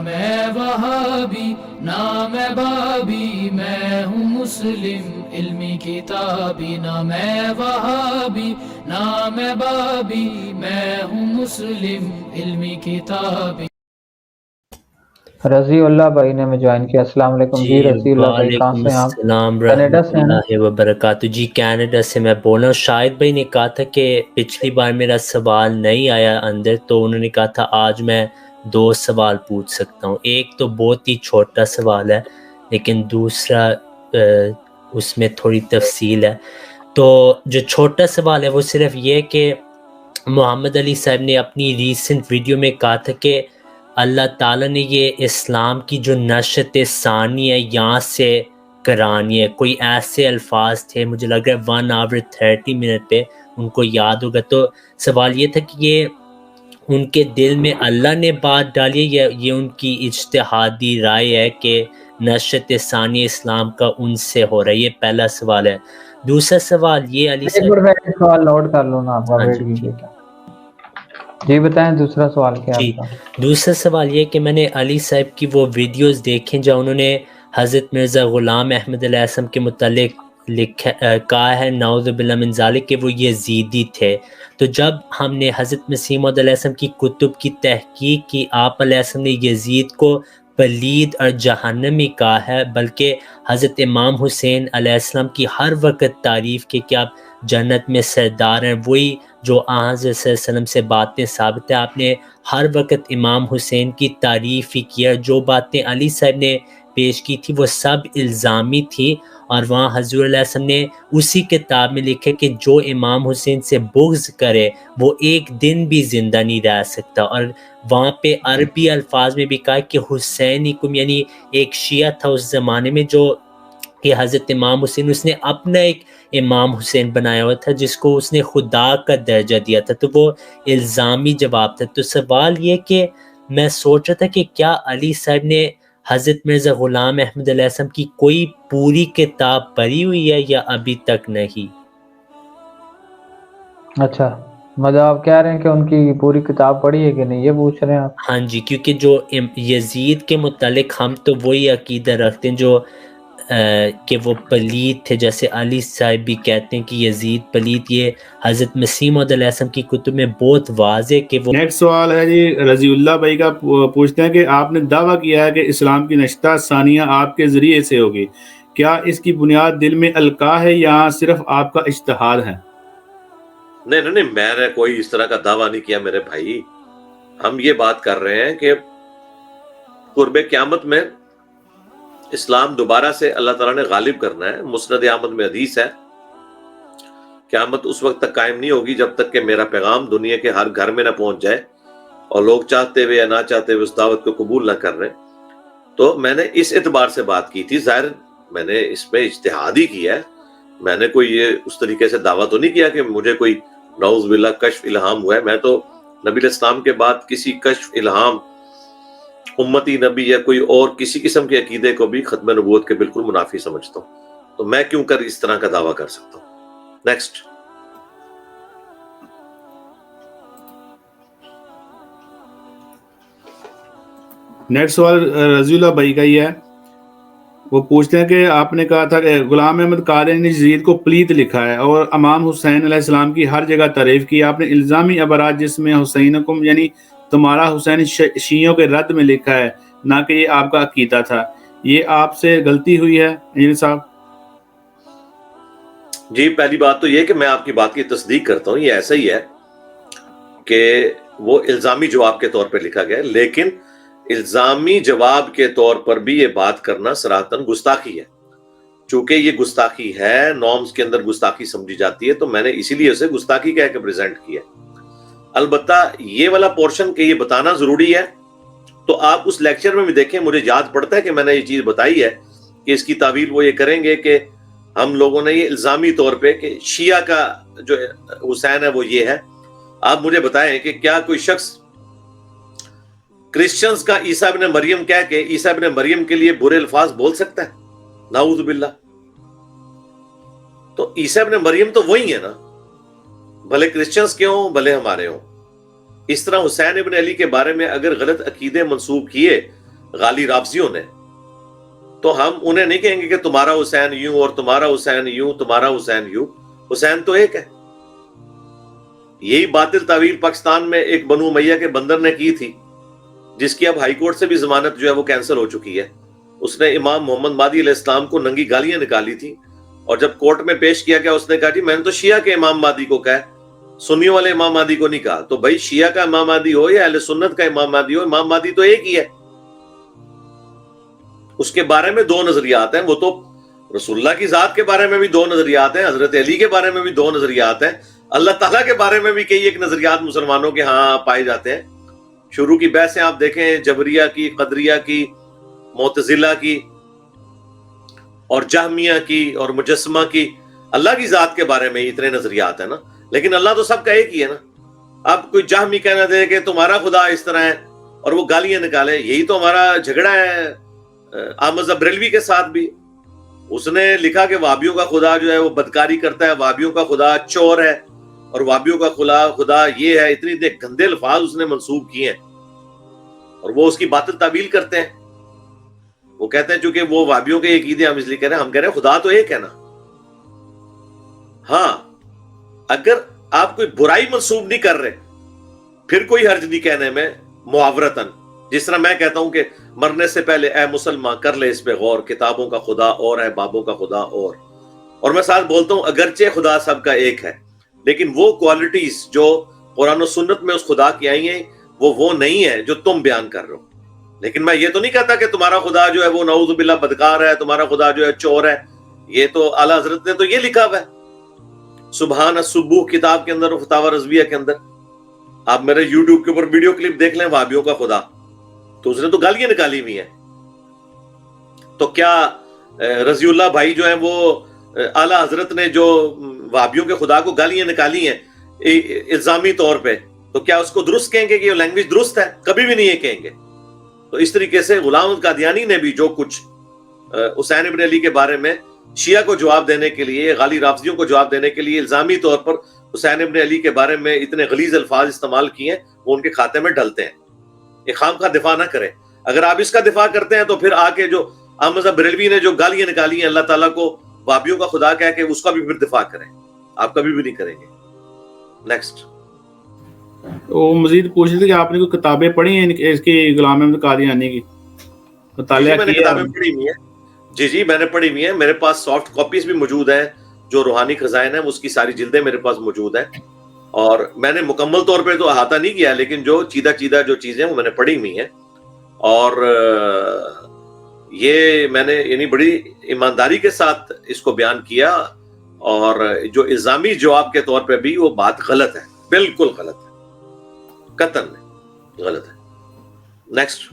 میں وہابی نہ میں بابی، میں ہوں مسلم علمی کتابی، نہ میں وہابی نہ میں بابی، میں ہوں مسلم علمی کتابی۔ رضی اللہ بھائی نے ہمیں جوائن کیا۔ السلام علیکم جی رضی اللہ بھائی، کہاں وعلیکم سے ہیں آپ؟ السلام کینیڈا ورحمۃ سے ہیں نا؟ اللہ وبرکاتہ۔ جی کینیڈا سے میں بول رہا ہوں۔ شاہد بھائی نے کہا تھا کہ پچھلی بار میرا سوال نہیں آیا اندر، تو انہوں نے کہا تھا آج میں 2 سوال پوچھ سکتا ہوں۔ ایک تو بہت ہی چھوٹا سوال ہے، لیکن دوسرا اس میں تھوڑی تفصیل ہے۔ تو جو چھوٹا سوال ہے وہ صرف یہ کہ محمد علی صاحب نے اپنی ریسنٹ ویڈیو میں کہا تھا کہ اللہ تعالیٰ نے یہ اسلام کی جو نشت ثانی ہے یہاں سے کرانی ہے، کوئی ایسے الفاظ تھے، مجھے لگ رہا ہے 1 hour 30 منٹ پہ ان کو یاد ہوگا۔ تو سوال یہ تھا کہ یہ ان کے دل میں اللہ نے بات ڈالی ہے یا یہ ان کی اجتہادی رائے ہے کہ نشت ثانی اسلام کا ان سے ہو رہا ہے؟ یہ پہلا سوال ہے۔ دوسرا سوال یہ علی ایک صاحب، بار میں سوال نوٹ کر لوں نا، آپ کا ہاں ویٹ جی کیجیے گا۔ جی بتائیں دوسرا سوال کیا جی، آپ کا؟ دوسرا سوال یہ کہ میں نے علی صاحب کی وہ ویڈیوز دیکھیں جہاں انہوں نے حضرت مرزا غلام احمد علیہ السلام کے متعلق کہا ہے نعوذ باللہ من ذالک کہ وہ یزیدی تھے۔ تو جب ہم نے حضرت مسیح موعود علیہ السلام کی کتب کی تحقیق کی، آپ علیہ السلام نے یزید کو پلید اور جہنمی کہا ہے، بلکہ حضرت امام حسین علیہ السلام کی ہر وقت تعریف کی کہ آپ جنت میں سردار ہیں۔ وہی جو حضرت صلی اللہ علیہ وسلم سے باتیں ثابت ہیں، آپ نے ہر وقت امام حسین کی تعریف ہی کیا۔ جو باتیں علی صاحب نے پیش کی تھی وہ سب الزامی تھی، اور وہاں حضور علیہ السلام نے اسی کتاب میں لکھے کہ جو امام حسین سے بغض کرے وہ ایک دن بھی زندہ نہیں رہ سکتا۔ اور وہاں پہ عربی الفاظ میں بھی کہا کہ حسینکم، یعنی ایک شیعہ تھا اس زمانے میں جو کہ حضرت امام حسین، اس نے اپنا ایک امام حسین بنایا ہوا تھا جس کو اس نے خدا کا درجہ دیا تھا، تو وہ الزامی جواب تھا۔ تو سوال یہ کہ میں سوچ رہا تھا کہ کیا علی صاحب نے حضرت مرزا غلام احمد علیہ السلام کی کوئی پوری کتاب پڑھی ہوئی ہے یا ابھی تک نہیں؟ اچھا، مطلب آپ کہہ رہے ہیں کہ ان کی پوری کتاب پڑھی ہے کہ نہیں، یہ پوچھ رہے ہیں آپ؟ ہاں جی، کیونکہ جو یزید کے متعلق ہم تو وہی عقیدہ رکھتے ہیں جو کہ وہ پلید تھے، جیسے علی صاحب بھی کہتے ہیں کہ یزید پلید۔ یہ حضرت مسیح موعود علیہ السلام کی کتب میں بہت واضح کہ وہ… نیکسٹ سوال ہے جی رضی اللہ بھائی کا، پوچھتے ہیں کہ آپ نے دعویٰ کیا ہے کہ اسلام کی نشستہ ثانیہ آپ کے ذریعے سے ہوگی، کیا اس کی بنیاد دل میں القاء ہے یا صرف آپ کا اجتہاد ہے؟ نہیں، میں نے کوئی اس طرح کا دعویٰ نہیں کیا میرے بھائی۔ ہم یہ بات کر رہے ہیں کہ قرب قیامت میں اسلام دوبارہ سے اللہ تعالیٰ نے غالب کرنا ہے۔ مسند احمد میں حدیث ہے، قیامت اس وقت تک قائم نہیں ہوگی جب تک کہ میرا پیغام دنیا کے ہر گھر میں نہ پہنچ جائے اور لوگ چاہتے ہوئے یا نہ چاہتے ہوئے اس دعوت کو قبول نہ کر رہے۔ تو میں نے اس اعتبار سے بات کی تھی، ظاہر میں نے اس میں اجتہاد ہی کیا ہے، میں نے کوئی یہ اس طریقے سے دعویٰ تو نہیں کیا کہ مجھے کوئی نعوذ باللہ کشف الہام ہوا ہے۔ میں تو نبی علیہ السلام کے بعد کسی کشف الہام امتی نبی یا کوئی اور کسی قسم کے عقیدے کو بھی ختم نبوت کے بالکل منافی سمجھتا ہوں، تو میں کیوں کر اس طرح کا دعویٰ کر سکتا ہوں۔ نیکسٹ۔ نیکسٹ سوال رضی اللہ بھائی کا ہی ہے، وہ پوچھتے ہیں کہ آپ نے کہا تھا کہ غلام احمد قادری نے یزید کو پلیت لکھا ہے اور امام حسین علیہ السلام کی ہر جگہ تعریف کی۔ آپ نے الزامی عبارات جس میں حسینکم یعنی تمہارا حسین شیعوں کے رد میں لکھا ہے، نہ کہ یہ آپ کا عقیدہ تھا، یہ آپ سے غلطی ہوئی ہے انجینئر صاحب؟ جی، پہلی بات تو یہ کہ میں آپ کی بات کی تصدیق کرتا ہوں، یہ ایسا ہی ہے کہ وہ الزامی جواب کے طور پہ لکھا گیا ہے، لیکن الزامی جواب کے طور پر بھی یہ بات کرنا صراحتاً گستاخی ہے۔ چونکہ یہ گستاخی ہے، نارمز کے اندر گستاخی سمجھی جاتی ہے، تو میں نے اسی لیے اسے گستاخی کہہ کے پریزنٹ کیا۔ البتہ یہ والا پورشن کہ یہ بتانا ضروری ہے، تو آپ اس لیکچر میں بھی دیکھیں، مجھے یاد پڑتا ہے کہ میں نے یہ چیز بتائی ہے کہ اس کی تعویل وہ یہ کریں گے کہ ہم لوگوں نے یہ الزامی طور پہ کہ شیعہ کا جو حسین ہے وہ یہ ہے۔ آپ مجھے بتائیں کہ کیا کوئی شخص کرسچنز کا عیسیٰ ابن مریم کہہ کے عیسیٰ ابن مریم کے لیے برے الفاظ بول سکتا ہے؟ نعوذ باللہ۔ تو عیسیٰ ابن مریم تو وہی ہے نا، بھلے کرسچنز کے ہوں بھلے ہمارے ہوں۔ اس طرح حسین ابن علی کے بارے میں اگر غلط عقیدے منسوب کیے غالی رافضیوں نے، تو ہم انہیں نہیں کہیں گے کہ تمہارا حسین یوں اور تمہارا حسین یوں، تمہارا حسین یوں. حسین تو ایک ہے. یہی باطل تعویل پاکستان میں ایک بنو امیہ کے بندر نے کی تھی، جس کی اب ہائی کورٹ سے بھی ضمانت جو ہے وہ کینسل ہو چکی ہے. اس نے امام محمد مہدی علیہ السلام کو ننگی گالیاں نکالی تھی، اور جب کورٹ میں پیش کیا گیا اس نے کہا جی میں نے تو شیعہ کے امام مہدی کو کہا، سنیوں والے امام مہدی کو نہیں کہا. تو بھائی شیعہ کا امام مہدی ہو یا اہل سنت کا امام مہدی ہو، امام مہدی تو ایک ہی ہے. اس کے بارے میں دو نظریات ہیں. وہ تو رسول اللہ کی ذات کے بارے میں بھی دو نظریات ہیں، حضرت علی کے بارے میں بھی دو نظریات ہیں، اللہ تعالیٰ کے بارے میں بھی کئی ایک نظریات مسلمانوں کے ہاں پائے جاتے ہیں. شروع کی بحثیں آپ دیکھیں، جبریہ کی، قدریہ کی، معتزلہ کی، اور جہمیہ کی، اور مجسمہ کی. اللہ کی ذات کے بارے میں اتنے نظریات ہیں نا، لیکن اللہ تو سب کا ایک ہی ہے نا. اب کوئی جہمی کہنا دے کہ تمہارا خدا اس طرح ہے اور وہ گالیاں نکالے، یہی تو ہمارا جھگڑا ہے احمد بریلوی کے ساتھ بھی. اس نے لکھا کہ وہابیوں کا خدا جو ہے وہ بدکاری کرتا ہے، وہابیوں کا خدا چور ہے، اور وہابیوں کا خدا یہ ہے. اتنی گندے الفاظ اس نے منسوب کیے ہیں، اور وہ اس کی باطل تعویل کرتے ہیں. وہ کہتے ہیں چونکہ وہ وہابیوں کے عقیدے ہم اس لیے کہہ رہے ہیں، ہم کہہ رہے ہیں خدا تو ایک ہے نا. ہاں اگر آپ کوئی برائی منسوب نہیں کر رہے پھر کوئی حرج نہیں کہنے میں محاورتاً. جس طرح میں کہتا ہوں کہ مرنے سے پہلے اے مسلمان کر لے اس پہ غور، کتابوں کا خدا اور ہے، بابوں کا خدا اور میں ساتھ بولتا ہوں اگرچہ خدا سب کا ایک ہے، لیکن وہ کوالٹیز جو قرآن و سنت میں اس خدا کی آئی ہیں وہ نہیں ہے جو تم بیان کر رہے ہو. لیکن میں یہ تو نہیں کہتا کہ تمہارا خدا جو ہے وہ نعوذ باللہ بدکار ہے، تمہارا خدا جو ہے چور ہے. یہ تو اعلیٰ حضرت نے تو یہ لکھا ہوا ہے سبحان السبوح کتاب کے اندر اور فتاوی رضویہ کے اندر. آپ میرے یوٹیوب کے اوپر ویڈیو کلپ دیکھ لیں وہابیوں کا خدا، تو اس نے تو گالیاں نکالی ہوئی ہیں. تو کیا رضی اللہ بھائی جو ہیں وہ اعلیٰ حضرت نے جو وہابیوں کے خدا کو گالیاں نکالی ہیں الزامی طور پہ، تو کیا اس کو درست کہیں گے کہ یہ لینگویج درست ہے؟ کبھی بھی نہیں یہ کہیں گے. تو اس طریقے سے غلام احمد قادیانی نے بھی جو کچھ حسین ابن علی کے بارے میں شیعہ کو جواب دینے کے لیے، غالی رافضیوں کو جواب دینے کے لیے الزامی طور پر حسین ابن علی کے بارے میں اتنے غلیظ الفاظ استعمال کیے ہیں، وہ ان کے کھاتے میں ڈلتے ہیں. ایک خام کا دفاع نہ کریں. اگر آپ اس کا دفاع کرتے ہیں تو پھر آ کے جو احمد بریلوی نے جو گالیاں نکالی ہیں اللہ تعالیٰ کو وہابیوں کا خدا کہہ کے، اس کا بھی پھر دفاع کریں. آپ کبھی بھی نہیں کریں گے. نیکسٹ. وہ مزید پوچھ رہے تھے کہ آپ نے کوئی کتابیں پڑھی ہیں اس کی غلام احمد قادیانی کی؟ مطالعہ میں نے کتابیں پڑھی ہوئی ہیں. جی میں نے پڑھی ہوئی ہیں. میرے پاس سافٹ کاپیز بھی موجود ہیں. جو روحانی خزائن ہیں اس کی ساری جلدیں میرے پاس موجود ہیں، اور میں نے مکمل طور پہ تو احاطہ نہیں کیا، لیکن جو چیدہ جو چیزیں وہ میں نے پڑھی ہوئی ہیں. اور یہ میں نے یعنی بڑی ایمانداری کے ساتھ اس کو بیان کیا، اور جو الزامی جواب کے طور پہ بھی وہ بات غلط ہے، بالکل غلط ہے، قطعاً غلط ہے. نیکسٹ.